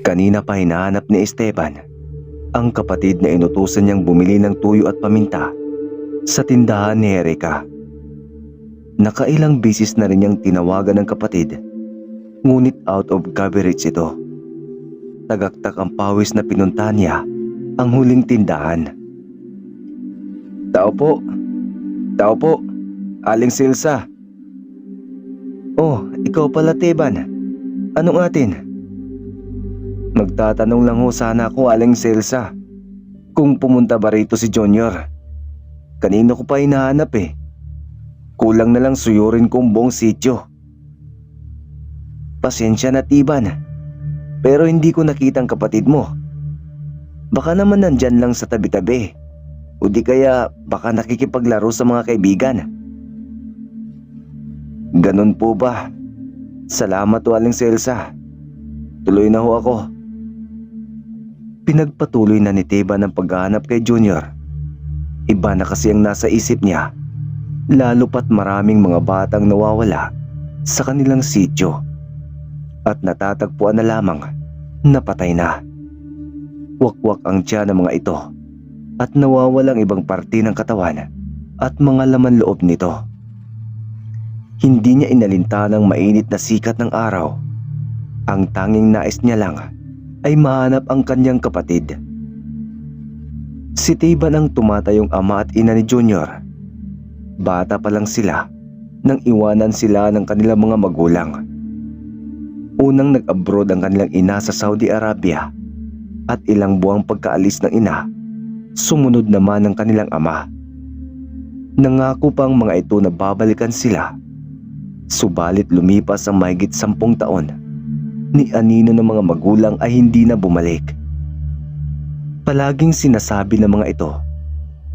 Kanina pa hinahanap ni Esteban ang kapatid na inutusan niyang bumili ng tuyo at paminta sa tindahan ni Erica. Nakailang bisis na rin niyang tinawagan ng kapatid, ngunit out of coverage ito. Tagaktak ang pawis na pinuntahan niya ang huling tindahan. Tao po, Aling Silsa. Oh, ikaw pala, Teban. Anong atin? Magtatanong lang ho sana ako, Aling Silsa, kung pumunta ba rito si Junior. Kanino ko pa hinahanap eh. Kulang na lang suyurin kong buong sityo. Pasensya na, Teban, pero hindi ko nakita ang kapatid mo. Baka naman nandyan lang sa tabi-tabi, o di kaya baka nakikipaglaro sa mga kaibigan. Ganun po ba? Salamat o, Aling Silsa. Tuloy na ho ako. Pinagpatuloy na ni Teban ang paghahanap kay Junior. Iba na kasi ang nasa isip niya, lalo pat maraming mga batang nawawala sa kanilang sityo at natatagpuan na lamang na patay na. Wakwak ang tiyan ng mga ito at nawawalang ibang parte ng katawan at mga laman loob nito. Hindi niya inalinta ng mainit na sikat ng araw. Ang tanging nais niya lang ay mahanap ang kanyang kapatid. Si Teban ang tumatayong ama at ina ni Junior. Bata pa lang sila nang iwanan sila ng kanilang mga magulang. Unang nag-abroad ang kanilang ina sa Saudi Arabia at ilang buwang pagkaalis ng ina, sumunod naman ang kanilang ama. Nangako pang mga ito na babalikan sila. Subalit lumipas ang mahigit 10 taon, ni anino ng mga magulang ay hindi na bumalik. Palaging sinasabi ng mga ito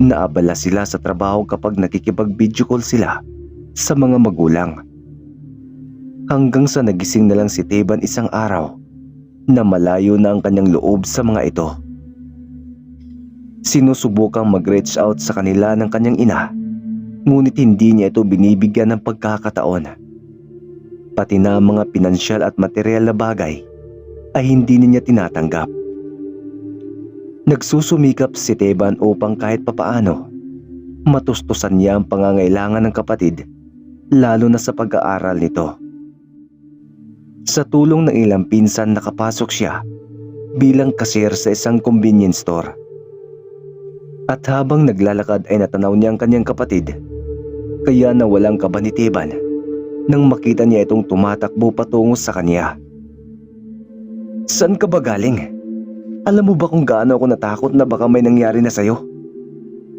na abala sila sa trabaho kapag nakikipag-video call sila sa mga magulang. Hanggang sa nagising na lang si Teban isang araw na malayo na ang kanyang loob sa mga ito. Sinusubukang mag-reach out sa kanila ng kanyang ina, ngunit hindi niya ito binibigyan ng pagkakataon. Pati na mga pinansyal at materyal na bagay ay hindi niya tinatanggap. Nagsusumikap si Teban upang kahit papaano matustusan niya ang pangangailangan ng kapatid, lalo na sa pag-aaral nito. Sa tulong ng ilang pinsan nakapasok siya bilang cashier sa isang convenience store. At habang naglalakad ay natanaw niya ang kanyang kapatid, kaya nawalang kaba ni Teban nang makita niya itong tumatakbo patungo sa kanya. Saan ka ba galing? Alam mo ba kung gaano ako natakot na baka may nangyari na sa'yo?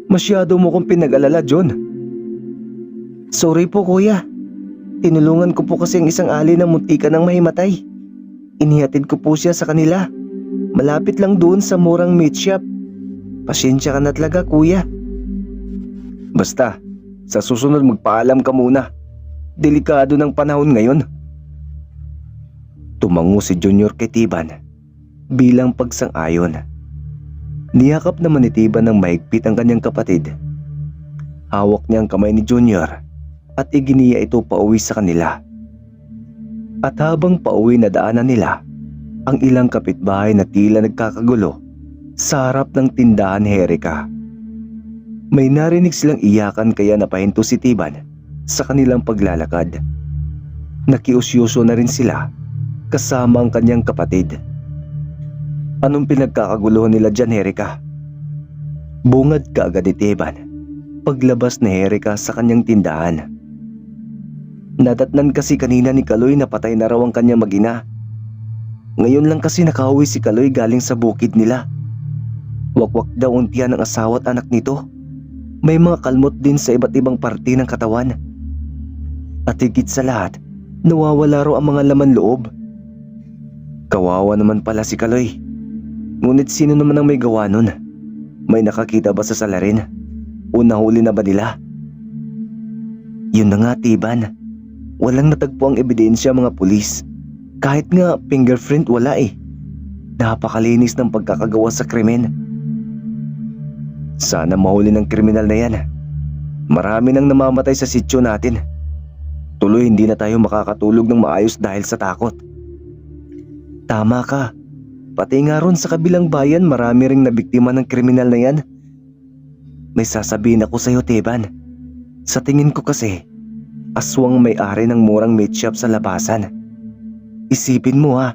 Masyado mo kong pinag-alala, John. Sorry po, kuya. Tinulungan ko po kasi ang isang ali na muntika ng mahimatay. Inihatid ko po siya sa kanila. Malapit lang doon sa murang meat shop. Pasensya ka na talaga, kuya. Basta, sa susunod magpaalam ka muna. Delikado ng panahon ngayon. Tumango si Junior kay Teban bilang pagsang-ayon. Niyakap naman ni Teban ng mahigpit ang kanyang kapatid. Hawak niya ang kamay ni Junior at iginiya ito pauwi sa kanila. At habang pauwi na daanan nila ang ilang kapitbahay na tila nagkakagulo sa harap ng tindahan ni Erica. May narinig silang iyakan kaya napahinto si Teban sa kanilang paglalakad. Nakiusyoso na rin sila kasama ang kanyang kapatid. Anong pinagkakaguluhan nila dyan, Erica? Bungad kaagad ni Teban paglabas ni Erica sa kanyang tindahan. Nadatnan kasi kanina ni Kaloy na patay na raw ang kanyang mag-ina. Ngayon lang kasi nakauwi si Kaloy galing sa bukid nila. Wakwak daw ang tiyan ng asawa at anak nito. May mga kalmot din sa iba't ibang parte ng katawan. At higit sa lahat, nawawala raw ang mga laman loob. Kawawa naman pala si Kaloy. Ngunit sino naman ang may gawa nun? May nakakita ba sa salarin? O nahuli na ba nila? Yun na nga, Teban. Walang natagpo ang ebidensya mga pulis. Kahit nga fingerprint wala eh. Napakalinis ng pagkakagawa sa krimen. Sana mahuli ng kriminal na yan. Marami nang namamatay sa sityo natin. Tuloy hindi na tayo makakatulog ng maayos dahil sa takot. Tama ka. Pati nga ron sa kabilang bayan marami ring nabiktima ng kriminal na yan. May sasabihin ako sa'yo, Teban. Sa tingin ko kasi, aswang may-ari ng murang meat shop sa labasan. Isipin mo ha,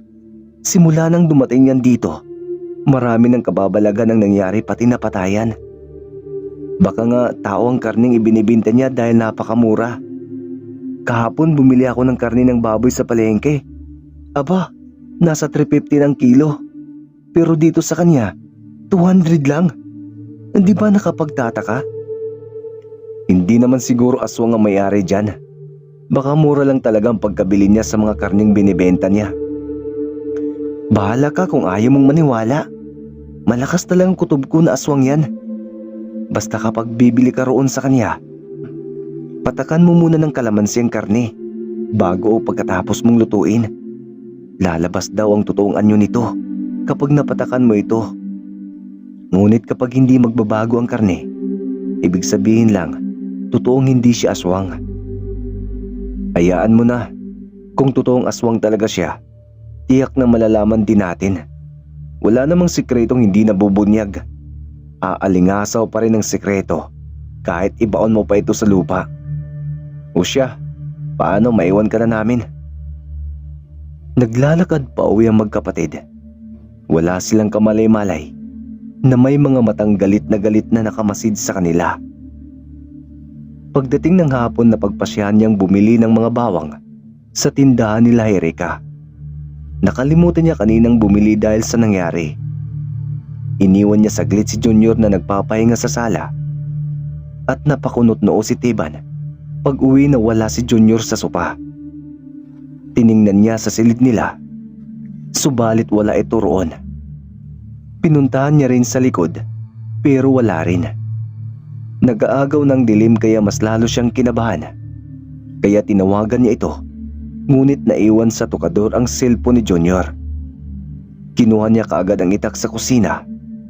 simula nang dumating yan dito, marami ng kababalagan ang nangyari pati napatayan. Baka nga tao ang karning ibinibinta niya dahil napakamura. Kahapon bumili ako ng karne ng baboy sa palengke. Aba, nasa 350 ng kilo. Pero dito sa kanya, 200 lang. Hindi ba nakapagtataka? Hindi naman siguro aswang ang may-ari dyan. Baka mura lang talaga ang pagkabili niya sa mga karning binibenta niya. Bahala ka kung ayaw mong maniwala. Malakas talagang kutob ko na aswang yan. Basta kapag bibili ka roon sa kanya, patakan mo muna ng kalamansi ang karne bago o pagkatapos mong lutuin. Lalabas daw ang totoong anyo nito kapag napatakan mo ito. Ngunit kapag hindi magbabago ang karne, ibig sabihin lang, totoong hindi siya aswang. Hayaan mo na. Kung totoong aswang talaga siya, tiyak na malalaman din natin. Wala namang sikretong hindi nabubunyag. Aalingasaw pa rin ang sikreto kahit ibaon mo pa ito sa lupa. O siya, paano maiwan ka na namin? Naglalakad pa uwi ang magkapatid. Wala silang kamalay-malay na may mga matang galit na nakamasid sa kanila. Pagdating ng hapon na pagpasyahan niyang bumili ng mga bawang sa tindahan nila Erika. Nakalimutan niya kaninang bumili dahil sa nangyari. Iniwan niya saglit si Junior na nagpapahinga sa sala at napakunot noo si Teban pag uwi na wala si Junior sa sopa. Tiningnan niya sa silid nila, subalit wala ito roon. Pinuntahan niya rin sa likod pero wala rin. Nag-aagaw ng dilim kaya mas lalo siyang kinabahan. Kaya tinawagan niya ito, ngunit naiwan sa tukador ang cellphone ni Junior. Kinuha niya kaagad ang itak sa kusina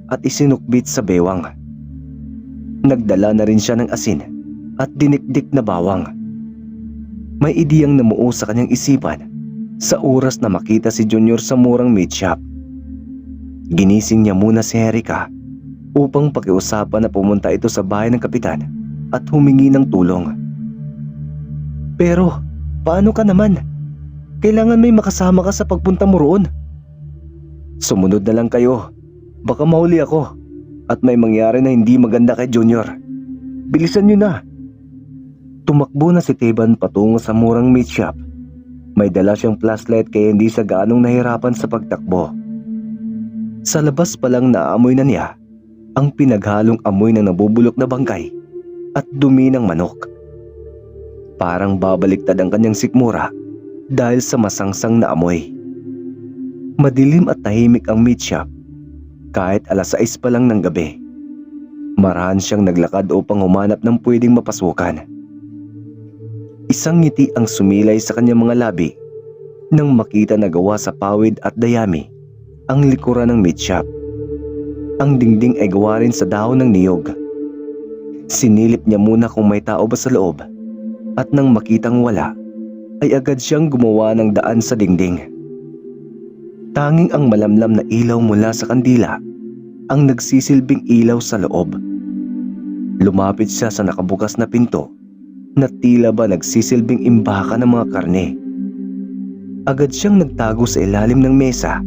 at isinukbit sa bewang. Nagdala na rin siya ng asin at dinikdik na bawang. May ideyang namuo sa kanyang isipan sa oras na makita si Junior sa murang meat shop. Ginising niya muna si Erika upang pakiusapan na pumunta ito sa bahay ng kapitan at humingi ng tulong. Pero paano ka naman? Kailangan may makasama ka sa pagpunta mo roon. Sumunod na lang kayo. Baka mahuli ako at may mangyari na hindi maganda kay Junior. Bilisan niyo na. Tumakbo na si Teban patungo sa murang meat shop. May dala siyang flashlight kaya hindi siya gaanong nahirapan sa pagtakbo. Sa labas pa lang naamoy na niya ang pinaghalong amoy ng nabubulok na bangkay at dumi ng manok. Parang babaliktad ang kanyang sikmura dahil sa masangsang na amoy. Madilim at tahimik ang meat shop kahit 6:00 pa lang ng gabi. Marahan siyang naglakad upang humanap ng pwedeng mapasukan. Isang ngiti ang sumilay sa kanyang mga labi nang makita na gawa sa pawid at dayami ang likuran ng meat shop. Ang dingding ay gawa rin sa dahon ng niyog. Sinilip niya muna kung may tao ba sa loob at nang makitang wala ay agad siyang gumawa ng daan sa dingding. Tanging ang malamlam na ilaw mula sa kandila ang nagsisilbing ilaw sa loob. Lumapit siya sa nakabukas na pinto na tila ba nagsisilbing imbaka ng mga karne. Agad siyang nagtago sa ilalim ng mesa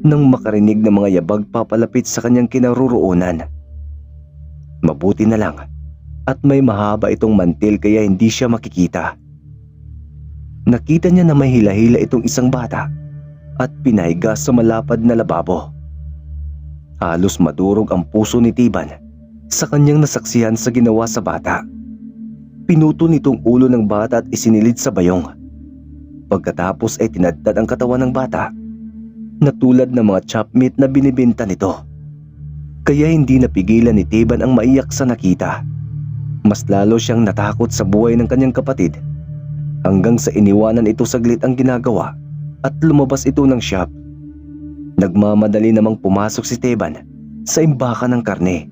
nang makarinig ng mga yabag papalapit sa kanyang kinaroroonan. Mabuti na lang at may mahaba itong mantil kaya hindi siya makikita. Nakita niya na may hila-hila itong isang bata at pinahiga sa malapad na lababo. Halos madurog ang puso ni Teban sa kanyang nasaksihan sa ginawa sa bata. Pinuto nitong ulo ng bata at isinilid sa bayong. Pagkatapos ay tinadtad ang katawan ng bata na tulad ng mga chop meat na binibenta nito. Kaya hindi napigilan ni Teban ang maiyak sa nakita. Mas lalo siyang natakot sa buhay ng kanyang kapatid hanggang sa iniwanan ito saglit ang ginagawa at lumabas ito ng shop. Nagmamadali namang pumasok si Teban sa imbakan ng karne.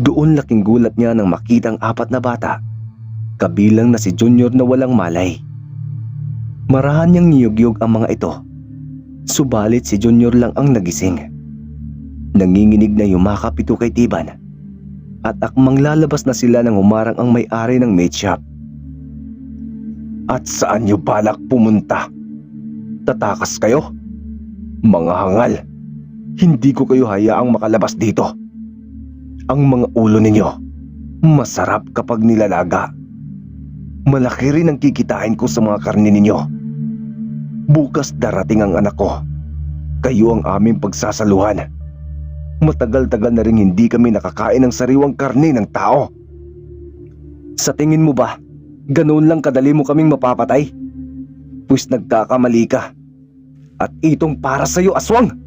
Doon laking gulat niya nang makitang 4 na bata, kabilang na si Junior na walang malay. Marahan niyang niyugyug ang mga ito. Subalit si Junior lang ang nagising. Nanginginig na yumakap ito kay Tiban at akmang lalabas na sila nang humarang ang may-ari ng meat shop. At saan niyo balak pumunta? Tatakas kayo? Mga hangal, hindi ko kayo hayaang makalabas dito. Ang mga ulo ninyo, masarap kapag nilalaga. Malaki rin ang kikitain ko sa mga karne ninyo. Bukas darating ang anak ko. Kayo ang aming pagsasaluhan. Matagal-tagal na rin hindi kami nakakain ng sariwang karne ng tao. Sa tingin mo ba, ganoon lang kadali mo kaming mapapatay? Pues nagkakamali ka. At itong para sa'yo, aswang!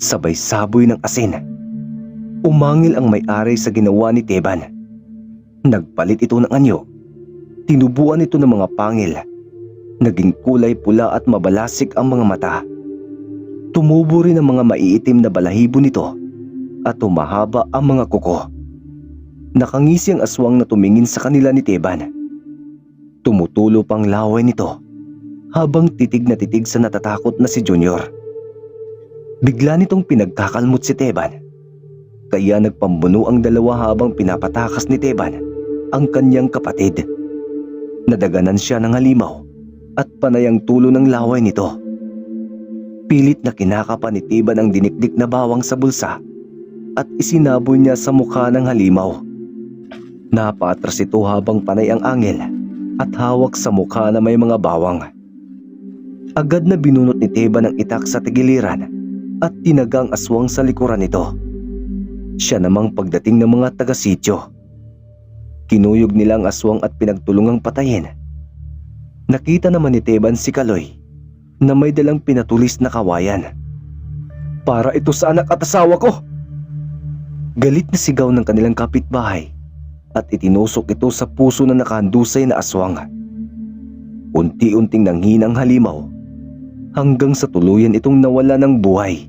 Sabay saboy ng asin. Umangil ang may-ari sa ginawa ni Teban. Nagpalit ito ng anyo. Tinubuan ito ng mga pangil. Naging kulay pula at mabalasik ang mga mata. Tumubo rin ang mga maiitim na balahibo nito at tumahaba ang mga kuko. Nakangisi ang aswang na tumingin sa kanila ni Teban. Tumutulo pang laway nito habang titig na titig sa natatakot na si Junior. Bigla nitong pinagkakalmot si Teban. Kaya nagpambuno ang dalawa habang pinapatakas ni Teban ang kanyang kapatid. Nadaganan siya ng halimaw at panay ang tulo ng laway nito. Pilit na kinakapan ni Teban ang dinikdik na bawang sa bulsa at isinaboy niya sa mukha ng halimaw. Napatras ito habang panay ang angel at hawak sa mukha na may mga bawang. Agad na binunot ni Teban ang itak sa tigiliran at tinagang aswang sa likuran nito. Siya namang pagdating ng mga taga-sityo. Kinuyog nila ang aswang at pinagtulungang patayin. Nakita naman ni Teban si Kaloy na may dalang pinatulis na kawayan. Para ito sa anak at asawa ko! Galit na sigaw ng kanilang kapitbahay at itinusok ito sa puso na nakahandusay na aswang. Unti-unting nanghina ang halimaw hanggang sa tuluyan itong nawala ng buhay.